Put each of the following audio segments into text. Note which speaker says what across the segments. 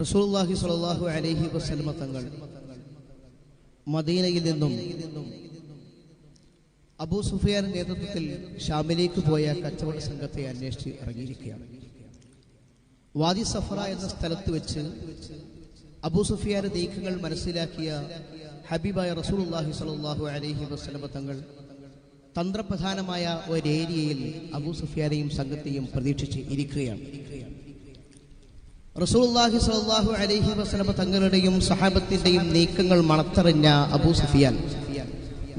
Speaker 1: റസൂലുള്ളാഹി സ്വല്ലല്ലാഹു അലൈഹി വസല്ലമ തങ്ങൾ മദീനയിൽ നിന്നും അബൂ സുഫിയാൻ നേതൃത്വത്തിൽ ഷാമിലേക്ക് പോയ കച്ചവട സംഘത്തെ അന്വേഷിച്ച് ഇറങ്ങിയിരിക്കുകയാണ്. വാദി സഫറ എന്ന സ്ഥലത്ത് വെച്ച് അബൂ സുഫിയാന്റെ നീക്കങ്ങൾ മനസ്സിലാക്കിയ ഹബീബായ റസൂലുള്ളാഹി സ്വല്ലല്ലാഹു അലൈഹി വസല്ലമ തങ്ങൾ തന്ത്രപ്രധാനമായ ഒരു ഏരിയയിൽ അബൂ സുഫിയാനെയും സംഘത്തെയും പ്രതീക്ഷിച്ച് ഇരിക്കുകയാണ്. റസൂലുള്ളാഹി സ്വല്ലല്ലാഹു അലൈഹി വസല്ലമ തങ്ങളുടെയും സഹാബത്തിന്റെയും നീക്കങ്ങൾ മണത്തറിഞ്ഞ അബൂ സുഫിയാൻ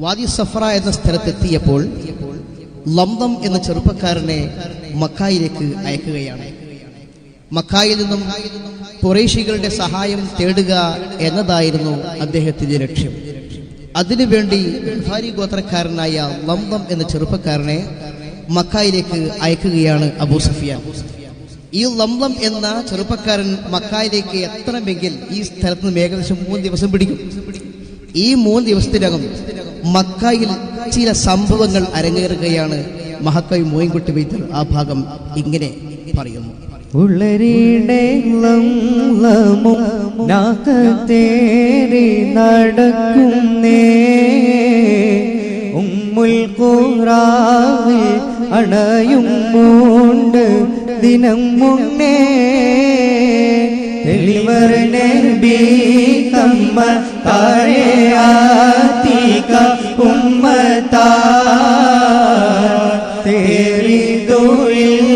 Speaker 1: വാദി സഫറ എന്ന സ്ഥലത്തെത്തിയപ്പോൾ ലംദം എന്ന ചെറുപ്പക്കാരനെ മക്കായിലേക്ക് അയക്കുകയാണ്. മക്കായിൽ നിന്നും ഖുറൈശികളുടെ സഹായം തേടുക എന്നതായിരുന്നു അദ്ദേഹത്തിന്റെ ലക്ഷ്യം. അതിനുവേണ്ടി ബുഖാരി ഗോത്രക്കാരനായ ലംദം എന്ന ചെറുപ്പക്കാരനെ മക്കായിലേക്ക് അയക്കുകയാണ് അബൂ സുഫിയാൻ. ഈ ലംദം എന്ന ചെറുപ്പക്കാരൻ മക്കായിലേക്ക് എത്തണമെങ്കിൽ ഈ സ്ഥലത്ത് നിന്ന് ഏകദേശം 3 ദിവസം പിടിക്കും. ഈ 3 ദിവസത്തിനകം മക്കായിൽ ചില സംഭവങ്ങൾ അരങ്ങേറുകയാണ്. മഹക്കായി മോയിൻകുട്ടി വൈദ്യർ ആ ഭാഗം ഇങ്ങനെ പറയുന്നു.
Speaker 2: തേറി നടക്കുന്നേ ഉമ്മുൽ ഖുറാവിൽ അണയും മൂണ്ട് ദിനം മുന്നേ തെളിവർ നബി കമ്മ താഴെയാത്തിക ഉമ്മത്താ തേറി ദോയിൽ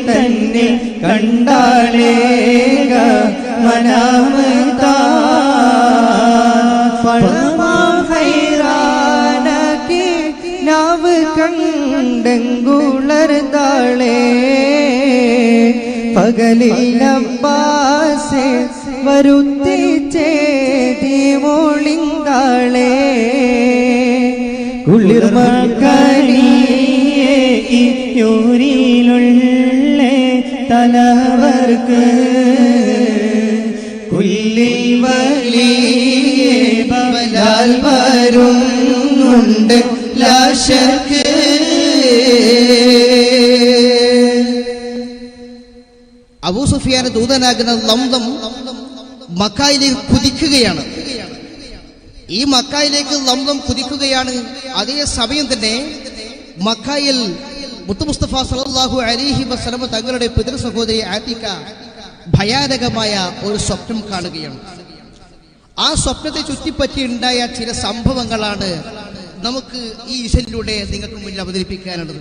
Speaker 2: തന്നെ കണ്ടാളേക മനാമതാ ഹൈറാനകി നാവ് കണ്ടങ്കുളർതാളേ പകലിൽ അബ്ബാസെ വരുത്തിച്ചേതി മോളിങ്കാളേ കുളിർമക്കളിയേ യൂരിലുള്ള തലവർക്ക് കുല്ലിൽ വലിയ ബലാൽ വരുന്നുണ്ട് ലാശക്ക്.
Speaker 1: അബൂ സുഫിയാന്റെ ദൂതനാകുന്ന ലംദം മക്കായിലേക്ക് കുതിക്കുകയാണ്. ഈ മക്കായിലേക്ക് ലംദം കുതിക്കുകയാണ്. അതേ സമയം തന്നെ മക്കായിൽ മുത്തു മുസ്തഫ സല്ലല്ലാഹു അലൈഹി വസല്ലമ തങ്ങളുടെ പിതൃ സഹോദരി ആതിക ഭയാനകമായ ഒരു സ്വപ്നം കാണുകയാണ്. ആ സ്വപ്നത്തെ ചുറ്റിപ്പറ്റിയുണ്ടായ ചില സംഭവങ്ങളാണ് നമുക്ക് ഈ ഇശലിലൂടെ നിങ്ങൾക്ക് മുന്നിൽ അവതരിപ്പിക്കാനുള്ളത്.